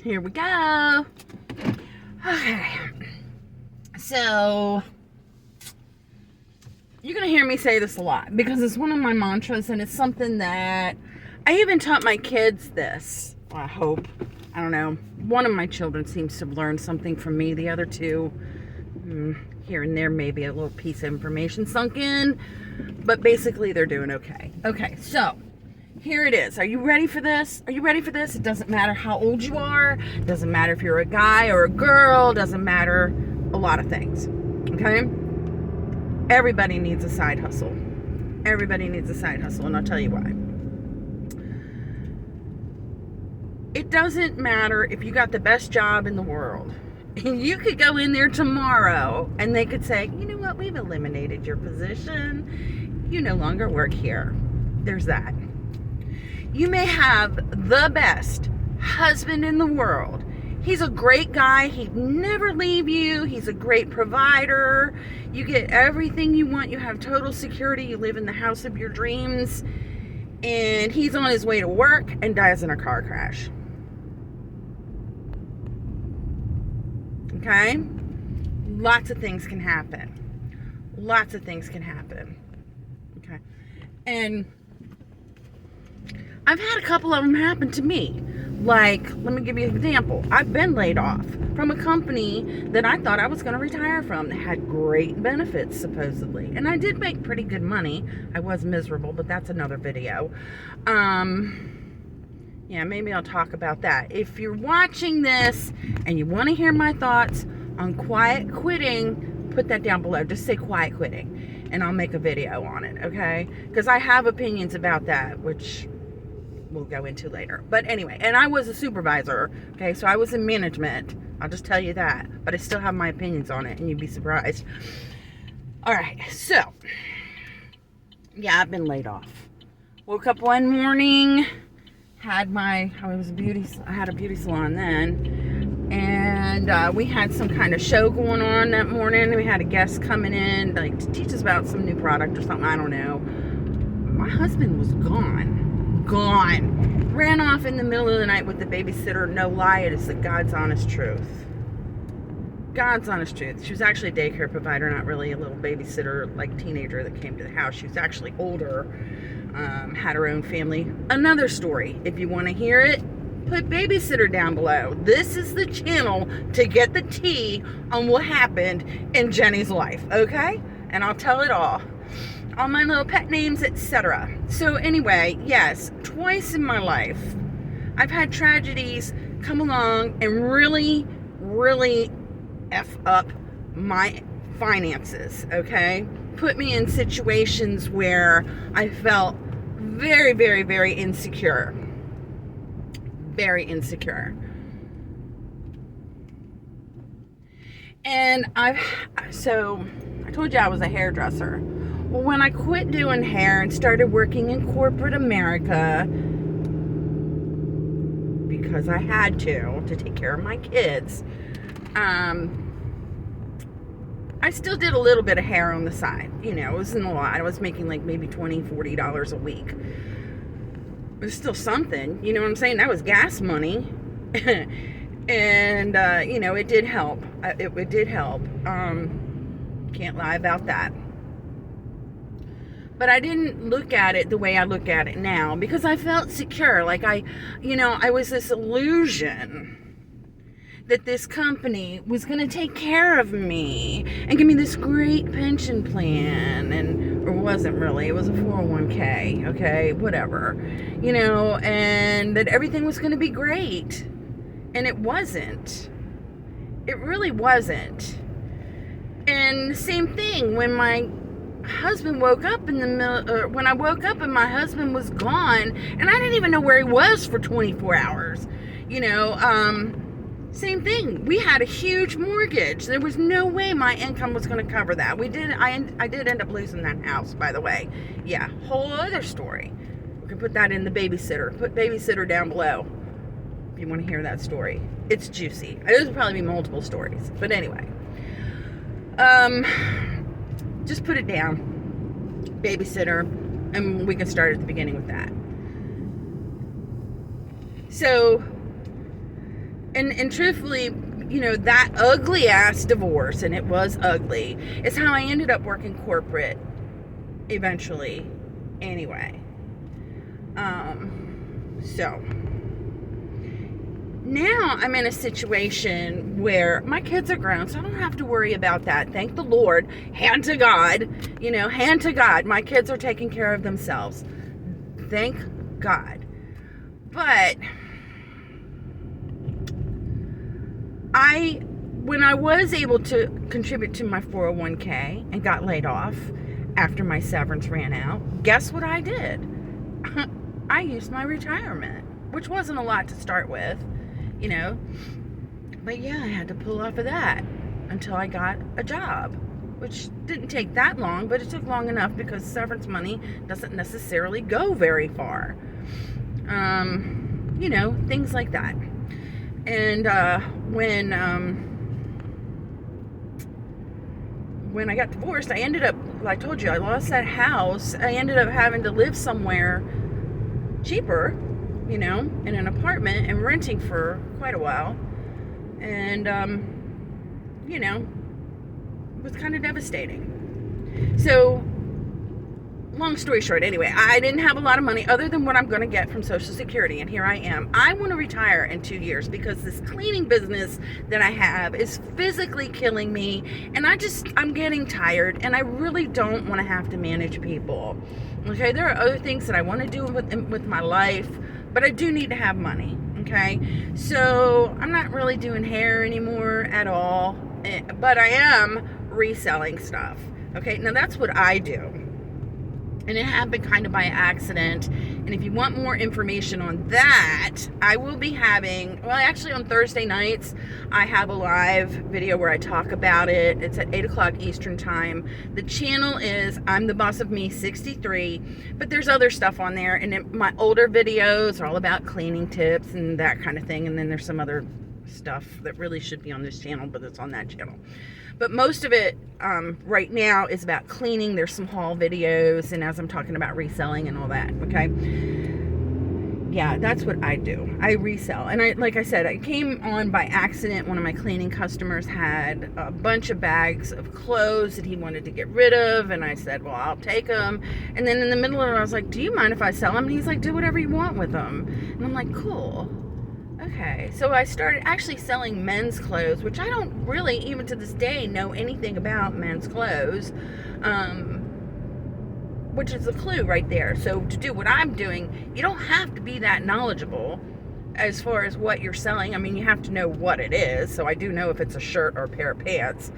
Here we go. Okay. So, you're going to hear me say this a lot because it's one of my mantras and it's something that I even taught my kids this. Well, I hope. I don't know. One of my children seems to have learned something from me. The other two, here and there, maybe a little piece of information sunk in. But basically, they're doing okay. Okay, so here it is. Are you ready for this? Are you ready for this? It doesn't matter how old you are. It doesn't matter if you're a guy or a girl. It doesn't matter a lot of things. Okay? Everybody needs a side hustle. Everybody needs a side hustle, and I'll tell you why. It doesn't matter if you got the best job in the world. You could go in there tomorrow and they could say, you know what, we've eliminated your position. You no longer work here. There's that. You may have the best husband in the world. He's a great guy. He'd never leave you. He's a great provider. You get everything you want. You have total security. You live in the house of your dreams. And he's on his way to work and dies in a car crash. Okay? Lots of things can happen. Lots of things can happen. Okay? And I've had a couple of them happen to me. Like, let me give you an example. I've been laid off from a company that I thought I was going to retire from. They had great benefits, supposedly. And I did make pretty good money. I was miserable, but that's another video. Yeah, maybe I'll talk about that. If you're watching this and you want to hear my thoughts on quiet quitting, put that down below. Just say quiet quitting, and I'll make a video on it, okay? Because I have opinions about that, which we'll go into later. But anyway, and I was a supervisor, okay? So I was in management. I'll just tell you that. But I still have my opinions on it, and you'd be surprised. All right, so, yeah, I've been laid off. Woke up one morning, I had a beauty salon then, and we had some kind of show going on that morning. We had a guest coming in, like, to teach us about some new product or something, I don't know. My husband was gone. Ran off in the middle of the night with the babysitter. No lie, it is the God's honest truth. God's honest truth. She was actually a daycare provider, not really a little babysitter, like teenager that came to the house. She was actually older, had her own family. Another story. If you want to hear it, put babysitter down below. This is the channel to get the tea on what happened in Jenny's life, okay? And I'll tell it all my little pet names, etc. So anyway, yes, twice in my life, I've had tragedies come along and really, really F up my finances, okay? Put me in situations where I felt very, very, very insecure. Very insecure. And I told you I was a hairdresser. Well, when I quit doing hair and started working in corporate America, because I had to take care of my kids, I still did a little bit of hair on the side. You know, it wasn't a lot. I was making like maybe $20, $40 a week. It was still something. You know what I'm saying? That was gas money. And, you know, it did help. It did help. Can't lie about that. But I didn't look at it the way I look at it now because I felt secure. Like I was this illusion that this company was going to take care of me and give me this great pension plan, or it wasn't really, it was a 401k, okay, whatever, you know, and that everything was going to be great, and it wasn't. It really wasn't. And the same thing when my husband woke up when I woke up and my husband was gone, and I didn't even know where he was for 24 hours, you know, same thing. We had a huge mortgage. There was no way my income was going to cover that. I did end up losing that house, by the way. Yeah, whole other story. We can put that in the babysitter. Put babysitter down below if you want to hear that story. It's juicy. There's probably be multiple stories. But anyway. Just put it down. Babysitter. And we can start at the beginning with that. So And truthfully, that ugly ass divorce, and it was ugly, is how I ended up working corporate eventually anyway. So now I'm in a situation where my kids are grown, so I don't have to worry about that. Thank the Lord. Hand to God. Hand to God. My kids are taking care of themselves. Thank God. But when I was able to contribute to my 401k and got laid off after my severance ran out, guess what I did? I used my retirement, which wasn't a lot to start with, but yeah, I had to pull off of that until I got a job, which didn't take that long, but it took long enough because severance money doesn't necessarily go very far. Things like that. And when I got divorced, I ended up, like I told you, I lost that house. I ended up having to live somewhere cheaper, in an apartment, and renting for quite a while. And, it was kind of devastating. So, long story short, anyway, I didn't have a lot of money other than what I'm going to get from Social Security, and here I am. I want to retire in 2 years because this cleaning business that I have is physically killing me, and I'm getting tired, and I really don't want to have to manage people. Okay, there are other things that I want to do with my life, but I do need to have money. Okay, so I'm not really doing hair anymore at all, but I am reselling stuff. Okay, now that's what I do. And it happened kind of by accident. And if you want more information on that, I will be having, actually on Thursday nights, I have a live video where I talk about it. It's at 8 o'clock Eastern time. The channel is I'm the Boss of Me 63, but there's other stuff on there. And my older videos are all about cleaning tips and that kind of thing. And then there's some other stuff that really should be on this channel, but it's on that channel. But most of it right now is about cleaning. There's some haul videos, and as I'm talking about reselling and all that, okay? Yeah, that's what I do. I resell. And like I said, I came on by accident. One of my cleaning customers had a bunch of bags of clothes that he wanted to get rid of, and I said, well, I'll take them. And then in the middle of it, I was like, do you mind if I sell them? And he's like, do whatever you want with them. And I'm like, cool. Okay, so I started actually selling men's clothes, which I don't really, even to this day, know anything about men's clothes, which is a clue right there. So to do what I'm doing, you don't have to be that knowledgeable as far as what you're selling. I mean, you have to know what it is. So I do know if it's a shirt or a pair of pants.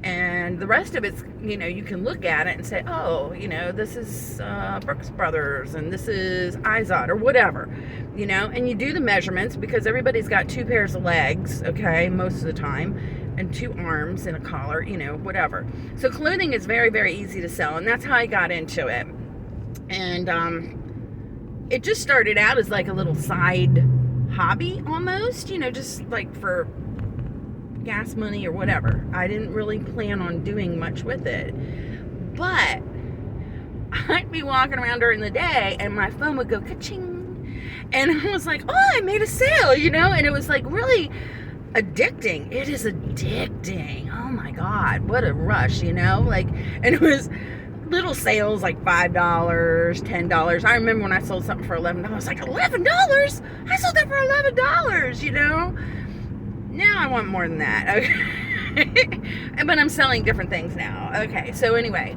And the rest of it's, you can look at it and say, oh, this is Brooks Brothers and this is Izod or whatever, and you do the measurements because everybody's got 2 pairs of legs, okay, most of the time, and 2 arms and a collar, whatever. So clothing is very, very easy to sell, and that's how I got into it. And it just started out as like a little side hobby almost, just like for gas money or whatever. I didn't really plan on doing much with it, but I'd be walking around during the day and my phone would go ka-ching, and I was like, oh, I made a sale, and it was like really addicting. It is addicting. Oh my God, what a rush, and it was little sales like $5, $10. I remember when I sold something for $11. I was like, $11? I sold that for $11, Now I want more than that. Okay. But I'm selling different things now. Okay, so anyway,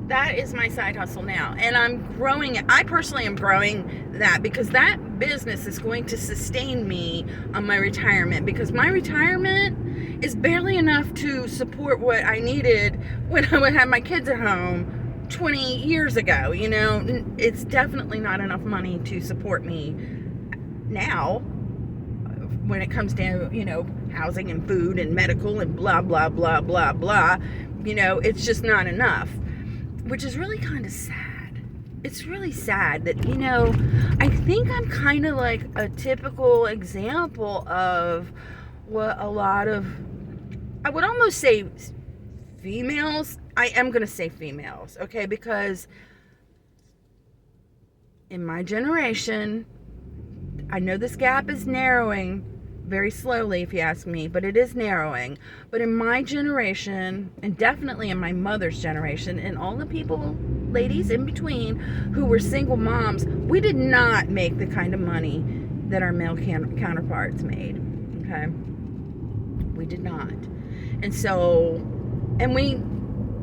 that is my side hustle now. And I'm growing it. I personally am growing that because that business is going to sustain me on my retirement, because my retirement is barely enough to support what I needed when I would have my kids at home 20 years ago. It's definitely not enough money to support me now when it comes down, housing and food and medical and blah, blah, blah, blah, blah. It's just not enough, which is really kind of sad. It's really sad that, I think I'm kind of like a typical example of what a lot of, I would almost say females, I am going to say females, okay, because in my generation, I know this gap is narrowing very slowly, if you ask me, but it is narrowing. But in my generation, and definitely in my mother's generation, and all the people, ladies in between, who were single moms, we did not make the kind of money that our male counterparts made. Okay? We did not. And so, and we,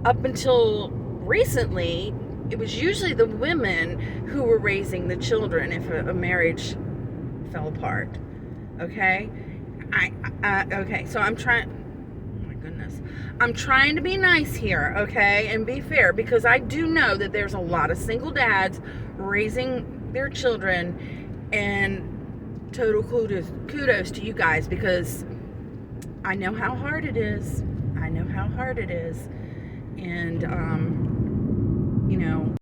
up until recently, it was usually the women who were raising the children if a marriage fell apart. Okay? Okay, so I'm trying, oh my goodness. I'm trying to be nice here, okay, and be fair, because I do know that there's a lot of single dads raising their children, and total kudos to you guys, because I know how hard it is. I know how hard it is. And, you know,